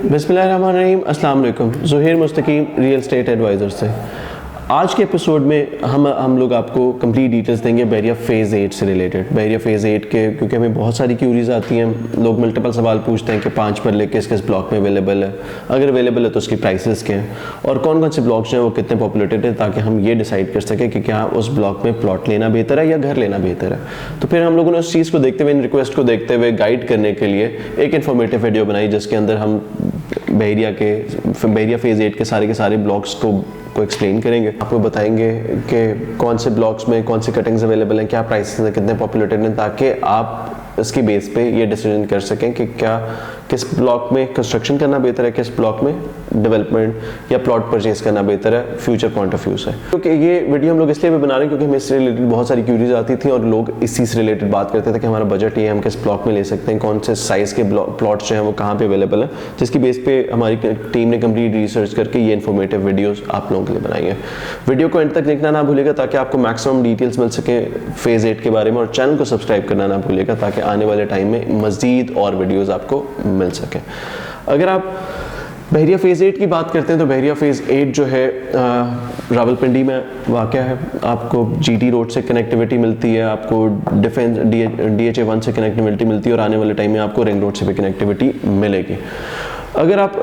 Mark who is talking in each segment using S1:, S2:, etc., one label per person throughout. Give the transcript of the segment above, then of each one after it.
S1: बिस्मिल्लाहिर्रहमानिर्रहीम। अस्सलाम वालेकुम। ज़ुहैर मुस्तकीम रियल एस्टेट एडवाइज़र से आज के एपिसोड में हम लोग आपको कंप्लीट डिटेल्स देंगे बहरिया फ़ेज़ 8 से रिलेटेड। बहरिया फ़ेज़ 8 के क्योंकि हमें बहुत सारी क्यूरीज आती हैं, लोग मल्टीपल सवाल पूछते हैं कि 5 मरले किस किस ब्लॉक में अवेलेबल है, अगर अवेलेबल है तो उसकी प्राइसेस क्या हैं और कौन कौन से ब्लॉक्स हैं वो कितने पॉपुलेटेड हैं, ताकि हम ये डिसाइड कर सकें कि क्या उस ब्लॉक में प्लॉट लेना बेहतर है या घर लेना बेहतर है। तो फिर हम लोगों ने उस चीज़ को देखते हुए, इन रिक्वेस्ट को देखते हुए गाइड करने के लिए एक इन्फॉर्मेटिव वीडियो बनाई, जिसके अंदर हम बहरिया फ़ेज़ 8 के सारे ब्लॉक्स को एक्सप्लेन करेंगे। आपको बताएंगे कि कौन से ब्लॉक्स में कौन सी कटिंग्स अवेलेबल हैं, क्या प्राइसेस हैं, कितने पॉपुलेटेड हैं, ताकि आप इसकी बेस पे ये डिसीजन कर सकें कि क्या किस ब्लॉक में कंस्ट्रक्शन करना बेहतर है, किस ब्लॉक में डेवलपमेंट या प्लॉट परचेज करना बेहतर है फ्यूचर पॉइंट ऑफ व्यू से। क्योंकि ये वीडियो हम लोग इसलिए भी बना रहे हैं क्योंकि हमें इससे रिलेटेड बहुत सारी क्यूरीज आती थी और लोग इस चीज़ से रिलेटेड बात करते थे कि हमारा बजट ये है, हम किस ब्लॉक में ले सकते हैं, कौन से साइज़ के प्लॉट्स जो हैं वो कहाँ पे अवेलेबल है, जिसकी बेस पे हमारी टीम ने कंप्लीट रिसर्च करके ये इन्फॉर्मेटिव वीडियोस आप लोगों के लिए बनाई है। वीडियो को एंड तक देखना ना भूलिएगा ताकि आपको मैक्सिमम डिटेल्स मिल सके फ़ेज़ 8 के बारे में, और चैनल को सब्सक्राइब करना ना भूलिएगा ताकि आने वाले टाइम में मज़ीद और वीडियोज़ आपको मिल सकें। अगर आप बहरिया फ़ेज़ 8 की बात करते हैं तो बहरिया फ़ेज़ 8 जो है रावलपिंडी में वाक़या है। आपको जीटी रोड से कनेक्टिविटी मिलती है, आपको डिफेंस DHA 1 से कनेक्टिविटी मिलती है और आने वाले टाइम में आपको रिंग रोड से भी कनेक्टिविटी मिलेगी। अगर आप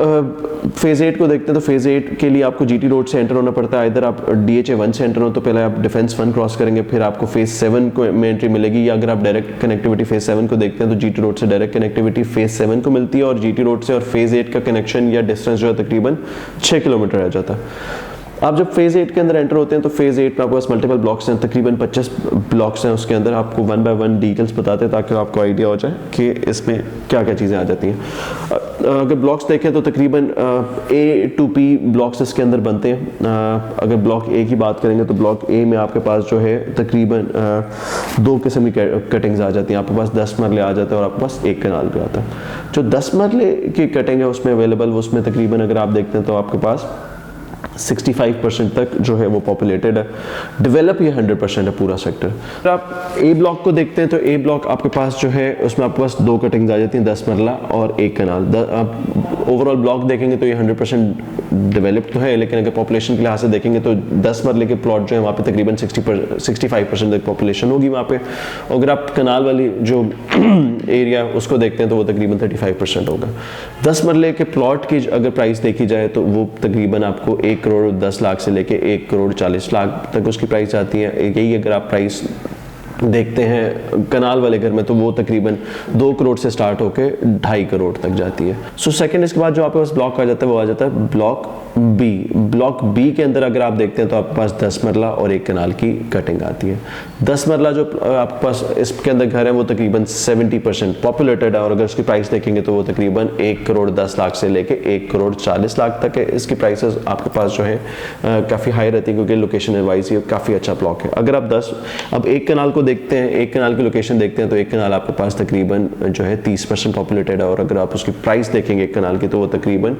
S1: फ़ेज़ 8 को देखते हैं तो फ़ेज़ 8 के लिए आपको जीटी रोड से एंटर होना पड़ता है। इधर आप DHA 1 से एंटर हो तो पहले आप डिफेंस 1 क्रॉस करेंगे, फिर आपको फ़ेज़ 7 को में एंट्री मिलेगी, या अगर आप डायरेक्ट कनेक्टिविटी फ़ेज़ 7 को देखते हैं तो जीटी रोड से डायरेक्ट कनेक्टिविटी फ़ेज़ 7 को मिलती है, और जीटी रोड से और फ़ेज़ 8 का कनेक्शन या डिस्टेंस जो है तकरीबन 6 किलोमीटर रह जाता है। आप जब फ़ेज़ 8 के अंदर एंटर होते हैं तो फ़ेज़ 8 में आपके पास मल्टीपल ब्लॉक्स हैं, तकरीबन 25 ब्लॉक्स हैं। उसके अंदर आपको 1 बाय 1 डिटेल्स बताते हैं ताकि आपको आइडिया हो जाए कि इसमें क्या क्या चीज़ें आ जाती हैं। अगर ब्लॉक्स देखें तो तकरीबन A to P ब्लॉक्स इसके अंदर बनते हैं। अगर ब्लॉक A की बात करेंगे तो ब्लॉक A में आपके पास जो है तकरीबन 2 किस्म की कटिंग्स आ जाती हैं। आपके पास 10 मरले आ जाते हैं और आपके पास 1 कनाल भी आता है। जो 10 मरले की कटिंग है उसमें अवेलेबल, उसमें तकरीबन अगर आप देखते हैं तो आपके पास 65% तक जो है वो पॉपुलेटेड है। डेवलप ये 100% है पूरा सेक्टर। अगर आप ए ब्लॉक को देखते हैं तो ए ब्लॉक आपके पास जो है उसमें आपके पास 2 कटिंग्स आ जाती हैं, 10 मरला और 1 कनाल। आप ओवरऑल ब्लॉक देखेंगे तो ये 100% डेवलप्ड तो है, लेकिन अगर पॉपुलेशन के लिहाज से देखेंगे तो 10 मरले के प्लॉट जो है वहाँ पे तकरीबन 65% तक पॉपुलेशन होगी वहाँ पे। अगर आप कनाल वाली जो एरिया उसको देखते हैं तो वो तकरीबन 35% होगा। 10 मरले के प्लॉट की अगर प्राइस देखी जाए तो वो तकरीबन आपको 1 करोड़ 10 लाख से लेके 1 करोड़ 40 लाख तक उसकी प्राइस आती है। यही अगर आप प्राइस देखते हैं कनाल वाले घर में तो वो तकरीबन 2 करोड़ से स्टार्ट होके 2.5 करोड़ तक जाती है। सो सेकंड इसके बाद जो आपके पास ब्लॉक आ जाता है वो आ जाता है ब्लॉक बी। ब्लॉक बी के अंदर अगर आप देखते हैं तो आपके पास 10 मरला और 1 कनाल की कटिंग आती है। 10 मरला जो आपके पास इसके अंदर घर है वो तकरीबन 70% पॉपुलेटेड है, और अगर उसकी प्राइस देखेंगे तो वो तकरीबन 1 करोड़ 10 लाख से लेके 1 करोड़ 40 लाख तक है। इसकी प्राइसेस आपके पास जो है काफ़ी हाई रहती है क्योंकि लोकेशन वाइज ये काफ़ी अच्छा ब्लॉक है। अगर आप अब 1 कनाल को देखते हैं, 1 कनाल की लोकेशन देखते हैं तो 1 कनाल आपके पास तकरीबन जो है 30% पॉपुलेटेड है, और अगर आप उसकी प्राइस देखेंगे 1 कनाल की तो वो तकरीबन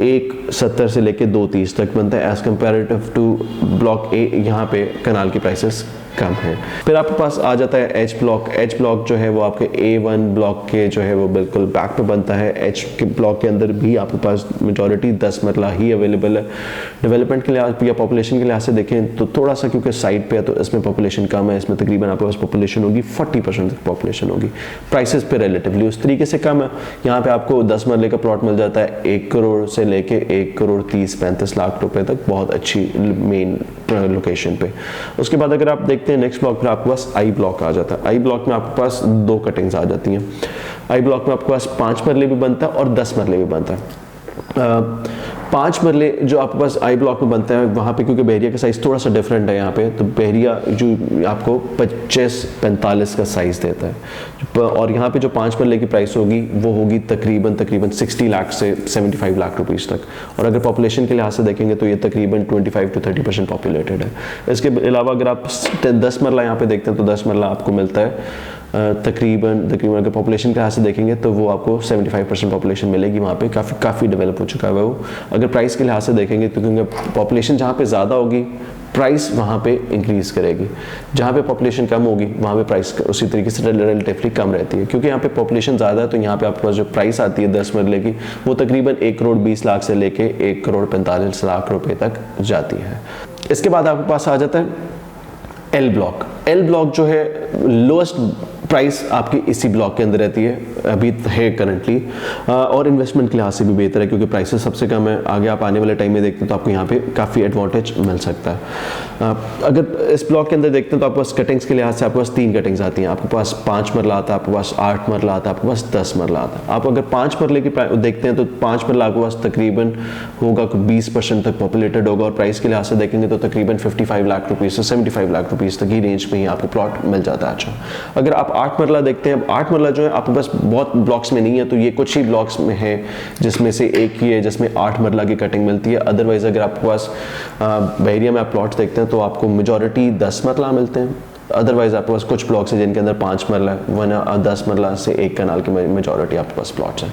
S1: 170 से लेके 230 तक बनता है। As comparative to block A यहाँ पे कनाल की प्राइसेस कम है। फिर आपके पास आ जाता है एच ब्लॉक। एच ब्लॉक जो है वो आपके A1 ब्लॉक के जो है वो बिल्कुल बैक पे बनता है। एच के ब्लॉक के अंदर भी आपके पास मेजॉरिटी 10 मरला ही अवेलेबल है। डेवलपमेंट के लिहाज या पॉपुलेशन के लिहाज से देखें तो थोड़ा सा क्योंकि साइड पे है तो इसमें पॉपुलेशन कम है, इसमें तकरीबन आपके पास पॉपुलेशन होगी 40% तक पॉपुलेशन होगी। प्राइसेस पे रिलेटिवली उस तरीके से कम है। यहाँ पे आपको 10 मरले का प्लॉट मिल जाता है 1 करोड़ से लेके 1 करोड़ 30-35 लाख रुपए तक, बहुत अच्छी मेन लोकेशन पे। उसके बाद अगर आप देखते हैं नेक्स्ट ब्लॉक पर आपके पास आई ब्लॉक आ जाता है। आई ब्लॉक में आपके पास 2 कटिंग्स आ जाती हैं। आई ब्लॉक में आपके पास 5 मरले भी बनता है और 10 मरले भी बनता है। 5 मरले जो आपके पास आई ब्लॉक में बनता है वहाँ पे क्योंकि बहरिया का साइज़ थोड़ा सा डिफरेंट है यहाँ पे, तो बहरिया जो आपको 25-45 का साइज़ देता है, और यहाँ पे जो 5 मरले की प्राइस होगी वो होगी तकरीबन 60 लाख से 75 लाख रुपीज़ तक, और अगर पॉपुलेशन के लिहाज से देखेंगे तो ये तकरीबन 25 to 30% पॉपुलेटेड है। इसके अलावा अगर आप 10 मरला यहाँ पे देखते हैं तो 10 मरला आपको मिलता है तकरीबन अगर पॉपुलेशन के लिहाज से देखेंगे तो वो आपको 75% पॉपुलेशन मिलेगी वहाँ पे, काफ़ी डेवलप हो चुका है वो। अगर प्राइस के लिहाज से देखेंगे तो क्योंकि पॉपुलेशन जहाँ पे ज़्यादा होगी प्राइस वहाँ पे इंक्रीज़ करेगी। जहाँ पे पॉपुलेशन कम होगी वहाँ पे प्राइस उसी तरीके से रिलेटिवली कम रहती है, क्योंकि यहाँ पे पॉपुलेशन ज़्यादा है तो यहाँ पे आपके पास जो प्राइस आती है 10 मरले की वो तकरीबन 1 करोड़ 20 लाख से लेके 1 करोड़ 45 लाख रुपए तक जाती है। इसके बाद आपके पास आ जाता है एल ब्लॉक। एल ब्लॉक जो है लोएस्ट प्राइस आपकी इसी ब्लॉक के अंदर रहती है, अभी है करंटली, और इन्वेस्टमेंट के लिहाज से भी बेहतर है क्योंकि प्राइसेस सबसे कम है। आगे आप आने वाले टाइम में देखते हैं तो आपको यहाँ पे काफ़ी एडवांटेज मिल सकता है। अगर इस ब्लॉक के अंदर देखते हैं तो आपके पास कटिंग्स के लिहाज से आपके पास 3 कटिंग्स आती हैं। आपके पास 5 मरला आता है, आपके पास 8 मरला आता है, आपके पास 10 मरला आता है। आप अगर 5 मरले की देखते हैं तो 5 मरला आपके पास तकरीबन होगा 20% तक पॉपुलेटेड होगा, और प्राइस के लिहाज से देखेंगे तो तकरीबन 55 लाख रुपीज़ से 75 लाख रुपीज़ तक की रेंज में ही आपको प्लॉट मिल जाता है। अच्छा, अगर आप 8 मरला देखते हैं, 8 मरला जो है आपके पास बहुत ब्लॉक्स में नहीं है, तो ये कुछ ही ब्लॉक्स में है जिसमें से एक ही है जिसमें 8 मरला की कटिंग मिलती है। अदरवाइज अगर आपके पास बहरिया में आप प्लॉट्स देखते हैं तो आपको मेजॉरिटी 10 मरला मिलते हैं। अदरवाइज आपके पास कुछ ब्लॉक्स हैं जिनके अंदर 5 मरला वरना 10 मरला से 1 कनाल की मेजॉरिटी आपके पास प्लॉट्स हैं।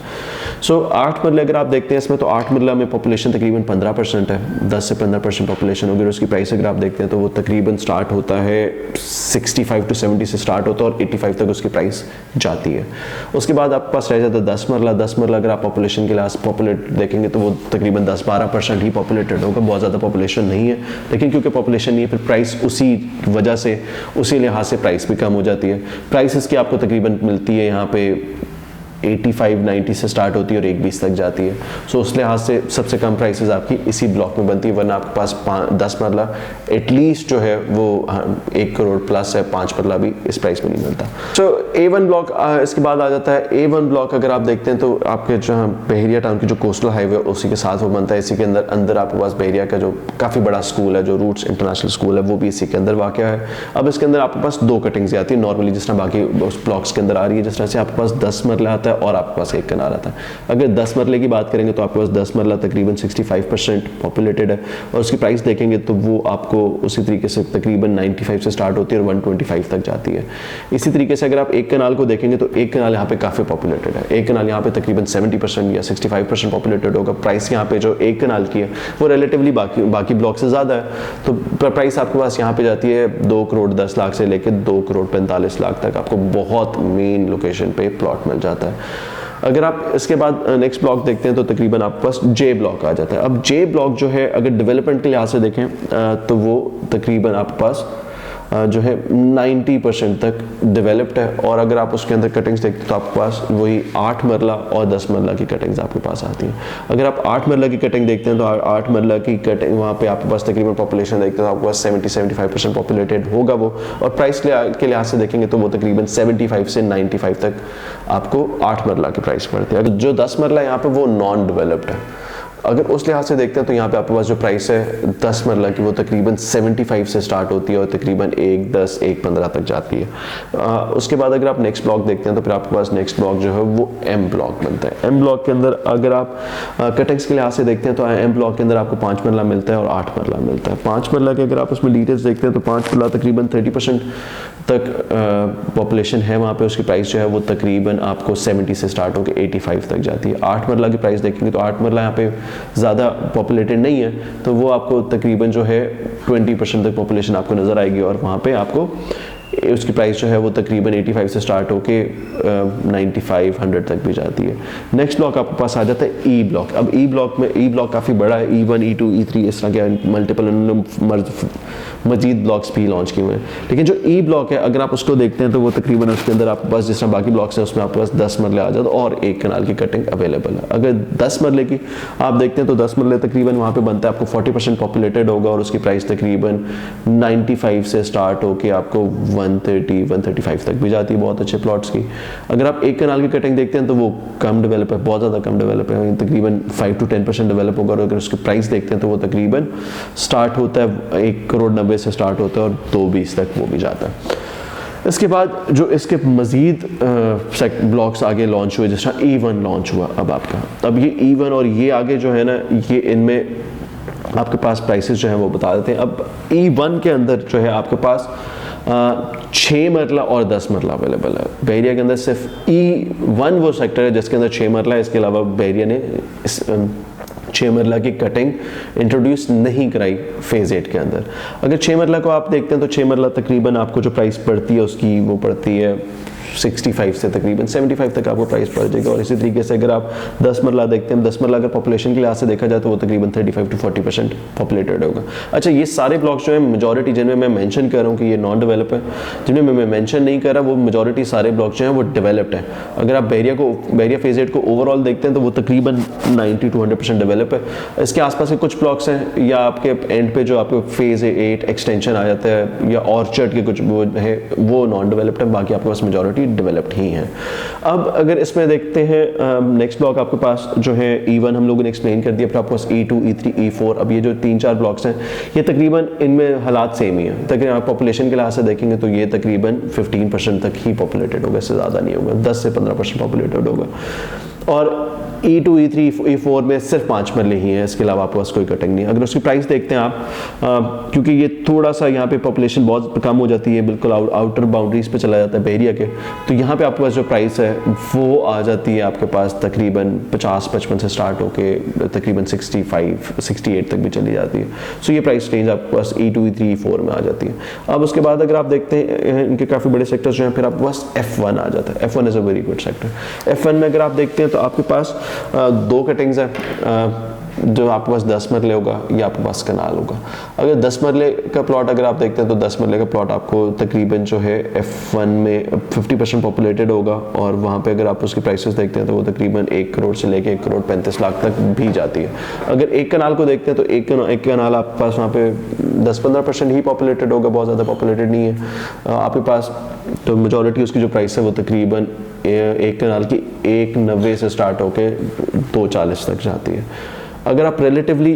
S1: सो 8 मरले अगर आप देखते हैं इसमें तो 8 मरला में पॉपुलेशन तकरीबन 15% है, 10 से 15% पॉपुलेशन होगी। उसकी प्राइस अगर आप देखते हैं तो वो तकरीबन स्टार्ट होता है 65 to 70 से स्टार्ट होता है और 85 तक उसकी प्राइस जाती है। उसके बाद आपके पास रह जाता है 10 मरला। 10 मरला अगर आप पॉपुलेशन के लिहाज पॉपुलेट देखेंगे तो वो तकरीबन 10-12% ही पॉपुलेटेड होगा, बहुत ज़्यादा पॉपुलेशन नहीं है। लेकिन क्योंकि पॉपुलेशन नहीं है फिर प्राइस उसी वजह से उसी लिहाज से प्राइस भी कम हो जाती है। प्राइसेस की आपको तकरीबन मिलती है यहाँ पे 85-90 से स्टार्ट होती है और 1-20 तक जाती है। सो उस लिहाज से सबसे कम प्राइसेस आपकी इसी ब्लॉक में बनती है, वरना आपके पास 10 मरला एटलीस्ट जो है वो 1 करोड़ प्लस है, 5 मरला भी इस प्राइस में नहीं मिलता। सो A1 ब्लॉक इसके बाद आ जाता है। A1 ब्लॉक अगर आप देखते हैं तो आपके जहाँ बहरिया टाउन की जो कोस्टल हाईवे उसी के साथ वो बनता है। इसी के अंदर आपके पास बहरिया का जो काफ़ी बड़ा स्कूल है, जो रूट्स इंटरनेशनल स्कूल है, वो भी इसी के अंदर वाक़या है। अब इसके अंदर आपके पास 2 कटिंग्स आती है नॉर्मली, जिस तरह बाकी ब्लॉक्स के अंदर आ रही है। जिस तरह से आपके पास 10 मरला आता है और आपके पास 1 कनाल आता है। अगर 10 मरले की बात करेंगे तो आपके पास 10 मरला तकरीबन 65% पॉपुलेटेड है, और उसकी प्राइस देखेंगे तो वो आपको उसी तरीके से तकरीबन 95 से स्टार्ट होती है और 125 तक जाती है। इसी तरीके से अगर आप 1 कनाल को देखेंगे तो 1 कनाल यहाँ पे काफ़ी पॉपुलेटेड है। 1 कनाल यहाँ पे तकरीबन 70% या 65% पॉपुलेटेड होगा। प्राइस यहाँ पे जो 1 कनाल की है वो रिलेटिवली बाकी ब्लॉक से ज़्यादा है, तो प्राइस आपके पास यहाँ पे जाती है 2 करोड़ 10 लाख से लेकर 2 करोड़ 45 लाख तक आपको बहुत मेन लोकेशन पे प्लॉट मिल जाता है। अगर आप इसके बाद नेक्स्ट ब्लॉक देखते हैं तो तकरीबन आपके पास जे ब्लॉक आ जाता है। अब जे ब्लॉक जो है अगर डेवलपमेंट के लिहाज से देखें तो वो तकरीबन आपके पास जो है 90% तक डेवलप्ड है, और अगर आप उसके अंदर कटिंग्स देखते हैं तो आपके पास वही 8 मरला और 10 मरला की कटिंग्स आपके पास आती हैं। अगर आप 8 मरला की कटिंग देखते हैं तो 8 मरला की कटिंग वहाँ पे आपके पास तकरीबन पॉपुलेशन देखते हैं तो आपके पास 70-75% पॉपुलेटेड होगा वो, और प्राइस के लिहाज से देखेंगे तो वो तकरीबन 75 से 95 तक आपको 8 मरला की प्राइस पड़ती है। अगर जो 10 मरला यहाँ पे वो नॉन डेवलप्ड है। अगर उस लिहाज से देखते हैं तो यहाँ पे आपके पास जो प्राइस है 10 मरला की वो तकरीबन 75 से स्टार्ट होती है और तकरीबन 1-10 1-15 तक जाती है। उसके बाद अगर आप नेक्स्ट ब्लॉक देखते हैं तो फिर आपके पास नेक्स्ट ब्लॉक जो है वो एम ब्लॉक बनता है। एम ब्लॉक के अंदर अगर आप कटिंग्स के लिहाज से देखते हैं तो एम ब्लॉक के अंदर आपको 5 मरला मिलता है और 8 मरला मिलता है। 5 मरला के अगर आप उसमें डिटेल्स देखते हैं तो 5 मरला तकरीबन 30% तक पॉपुलेशन है वहाँ पे। उसकी प्राइस जो है वो तकरीबन आपको 70 से स्टार्ट होकर 85 तक जाती है। 8 मरला की प्राइस देखेंगे तो 8 मरला यहाँ पे ज़्यादा पॉपुलेटेड नहीं है, तो वो आपको तकरीबन जो है 20% तक पॉपुलेशन आपको नज़र आएगी, और वहाँ पे आपको उसकी प्राइस जो है वो तकरीबन 85 से स्टार्ट होके 95-100 तक भी जाती है। नेक्स्ट ब्लॉक आपके पास आ जाता है ई ब्लॉक। अब ई ब्लॉक में ई ब्लॉक काफ़ी बड़ा है, E1 E2 E3 इस तरह के मल्टीपल मजीद ब्लॉक्स भी लॉन्च किए हुए हैं। लेकिन जो ई ब्लॉक है अगर आप उसको देखते हैं तो वो तकरीबन उसके अंदर आपके पास जिस तरह बाकी ब्लॉक्स हैं उसमें आपके पास 10 मरले आ जाते हैं और 1 कनाल की कटिंग अवेलेबल है। अगर 10 मरले की आप देखते हैं तो 10 मरले तकरीबन वहाँ पे बनता है, आपको 40% पॉपुलेटेड होगा और उसकी प्राइस तकरीबन 95 से स्टार्ट होकर आपको 130-135 तक भी जाती है बहुत अच्छे प्लॉट्स की। अगर आप 1 कनाल की कटिंग देखते हैं तो वो कम डेवलप है, बहुत ज़्यादा कम डेवलप है, तकरीबन 5 to 10% डेवलप होगा। और अगर उसकी प्राइस देखते हैं तो वो तकरीबन स्टार्ट होता है 1 करोड़ 90 से स्टार्ट होता है और 220 तक वो भी जाता है। इसके बाद जो इसके मज़ीद ब्लॉक्स आगे लॉन्च हुए, जैसा E1 लॉन्च हुआ अब आपका, अब ये E1 और ये आगे जो है ना, ये इनमें आपके पास प्राइसेस जो है वो बता देते हैं। अब E1 के अंदर जो है आपके पास 6 मरला और 10 मरला अवेलेबल है। बहरिया के अंदर सिर्फ E1 वो सेक्टर है जिसके अंदर 6 मरला है, इसके अलावा बहरिया ने 6 मरला की कटिंग इंट्रोड्यूस नहीं कराई फेज़ 8 के अंदर। अगर 6 मरला को आप देखते हैं तो 6 मरला तकरीबन आपको जो प्राइस पड़ती है उसकी वो पड़ती है 65 से तकरीबन 75 तक आपको प्राइस पड़ जाएगा। और इसी तरीके से अगर आप 10 मरला देखते हैं, 10 मरला अगर पॉपुलेशन के लिहाज से देखा जाए तो वो तकरीबन 35 to 40% पॉपुलेटेड होगा। अच्छा, ये सारे ब्लॉक्स जो हैं मेजॉरिटी जिनमें मैं मेंशन कर रहा हूँ कि ये नॉन डेवलप है, जिनमें मैं मेंशन नहीं कर रहा वो मेजॉरिटी सारे ब्लॉक्स जो हैं वो डेवलप्ड हैं। अगर आप बैरिया फेज़ 8 को ओवरऑल देखते हैं तो वो तकरीबन 90 to 100% डेवलप है। इसके आसपास के कुछ ब्लॉक्स हैं या आपके एंड पे जो आपको फेज़ 8 एक्सटेंशन आ जाता है या ऑर्चर्ड के कुछ वो है वो नॉन डेवलप्ड है, बाकी आपके पास मेजॉरिटी डेवलप्ड ही हैं। अब अगर इसमें देखते हैं नेक्स्ट ब्लॉक आपके पास जो है E1 हम लोगों ने एक्सप्लेन कर दिया, फिर आपके पास E2, E3, E4। अब ये जो 3-4 ब्लॉक्स हैं ये तकरीबन इनमें हालात सेम ही है। तकरीबन आप पॉपुलेशन के लिहाज से देखेंगे तो ये तकरीबन 15% तक ही पॉपुलेटेड होगा, इससे ज़्यादा नहीं होगा, 10 से 15% पॉपुलेटेड होगा। और E2, E3, E4 में सिर्फ 5 मरले ही हैं, इसके अलावा आपके पास कोई कटिंग नहीं है। अगर उसकी प्राइस देखते हैं आप, क्योंकि ये थोड़ा सा यहाँ पे पॉपुलेशन बहुत कम हो जाती है, बिल्कुल आउटर बाउंड्रीज पे चला जाता है बैरिया के, तो यहाँ पे आपके पास जो प्राइस है वो आ जाती है आपके पास तकरीबन 50-55 से स्टार्ट होके तकरीबन 65-68 तक भी चली जाती है। सो ये प्राइस रेंज आपके पास E2, E3, E4 में आ जाती है। अब उसके बाद अगर आप देखते हैं इनके काफ़ी बड़े सेक्टर्स जो हैं, फिर आपके पास F1 आ जाता है। F1 is a very good sector. F1 में अगर आप देखते हैं तो आपके पास 2 कटिंग्स हैं, जो आपके पास 10 मरले होगा या आपके पास कनाल होगा। अगर 10 मरले का प्लॉट अगर आप देखते हैं तो 10 मरले का प्लॉट आपको तकरीबन जो है F1 में 50% पॉपुलेटेड होगा, और वहाँ पे अगर आप उसकी प्राइसेस देखते हैं तो वो तकरीबन 1 करोड़ से लेके 1 करोड़ 35 लाख तक भी जाती है। अगर एक कनाल को देखते हैं तो एक कनाल आपके पास वहाँ पे 10-15% ही पॉपुलेटेड होगा, बहुत ज़्यादा पॉपुलेटेड नहीं है आपके पास। तो मेजॉरिटी उसकी जो प्राइस है वो तकरीबन एक कनाल की 190 से स्टार्ट होके 240 तक जाती है। अगर आप रिलेटिवली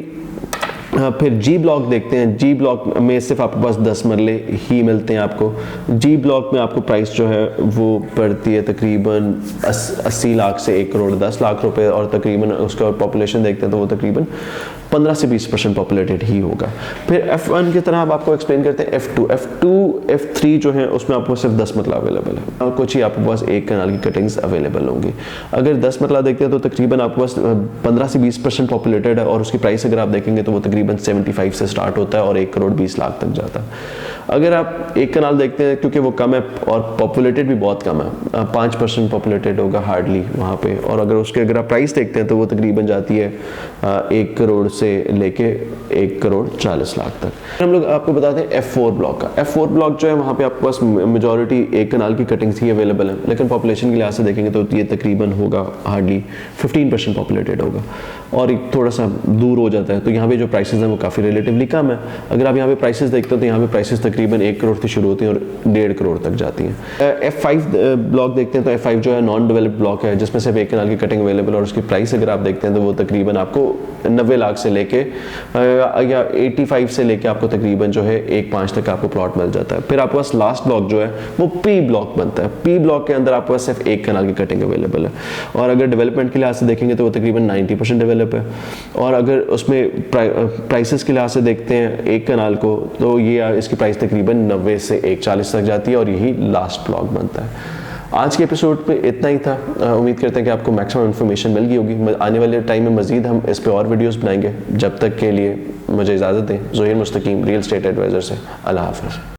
S1: फिर जी ब्लॉक देखते हैं, जी ब्लॉक में सिर्फ आपके पास 10 मरले ही मिलते हैं आपको। जी ब्लॉक में आपको प्राइस जो है वो पड़ती है तकरीबन 80 लाख से 1 करोड़ 10 लाख रुपए, और तकरीबन उसका पॉपुलेशन देखते हैं तो वो तकरीबन 15 से 20% पॉपुलेटेड ही होगा। फिर F1 की तरह अब आपको एक्सप्लेन करते हैं F2, F3 जो है उसमें आपको सिर्फ 10 मरला अवेलेबल है, और कुछ ही आपके पास एक कनाल की कटिंग्स अवेलेबल होंगी। अगर 10 मरला देखते हैं तो तकरीबन आपके पास 15 से 20% पॉपुलेटेड है, और उसकी प्राइस अगर आप देखेंगे तो वो तकरीबन 75 से स्टार्ट होता है और 1 करोड़ 20 लाख तक जाता है। अगर आप एक कनाल देखते हैं, क्योंकि वो कम है और पॉपुलेटेड भी बहुत कम है, 5% पॉपुलेटेड होगा हार्डली वहाँ पे, और अगर आप प्राइस देखते हैं तो वो तकरीबन जाती है 1 करोड़ से लेके 1 करोड़ 40 लाख तक। हम लोग आपको बताते हैं F4 ब्लॉक का। F4 ब्लॉक जो है वहाँ पे आपके पास मेजॉरिटी एक कनाल की कटिंग्स ही अवेलेबल है, लेकिन पॉपुलेशन के लिहाज से देखेंगे तो ये तकरीबन होगा हार्डली 15% पॉपुलेटेड होगा, और एक थोड़ा सा दूर हो जाता है। तो यहाँ पे जो प्राइसेस हैं वो काफ़ी रिलेटिवली कम है। अगर आप यहाँ पे प्राइसेस देखते हो तो यहाँ पे प्राइसेस तकरीबन 1 करोड़ से शुरू होती हैं और 1.5 करोड़ तक जाती हैं। F5 ब्लॉक देखते हैं तो F5 जो है नॉन डेवलप्ड ब्लॉक है, जिसमें सिर्फ एक कनाल की कटिंग अवेलेबल, और उसकी प्राइस अगर आप देखते हैं तो वो तकरीबन आपको 90 लाख से लेके या 85 से लेके आपको तकरीबन जो है 1.5 तक आपको प्लॉट मिल जाता है। फिर आपके पास लास्ट ब्लॉक जो है वो P ब्लॉक बनता है। P ब्लॉक के अंदर आपके पास सिर्फ एक कनाल की कटिंग अवेलेबल है, और अगर डेवलपमेंट के लिहाज से देखेंगे तो वो तकरीबन 90% डेवलप है। और अगर उसमें प्राइसेस के लिहाज से देखते हैं एक कनाल को, तो ये इसकी प्राइस तकरीबन 90 से 140 तक जाती है, और यही लास्ट ब्लॉक बनता है। आज के एपिसोड पे इतना ही था। उम्मीद करते हैं कि आपको मैक्सिमम इन्फॉर्मेशन मिल गई होगी। आने वाले टाइम में मजीद हम इस पे और वीडियोस बनाएंगे। जब तक के लिए मुझे इजाज़त दें। ज़ोहैर मुस्तकीम, रियल एस्टेट एडवाइज़र से। अल्लाह हाफ़िज़।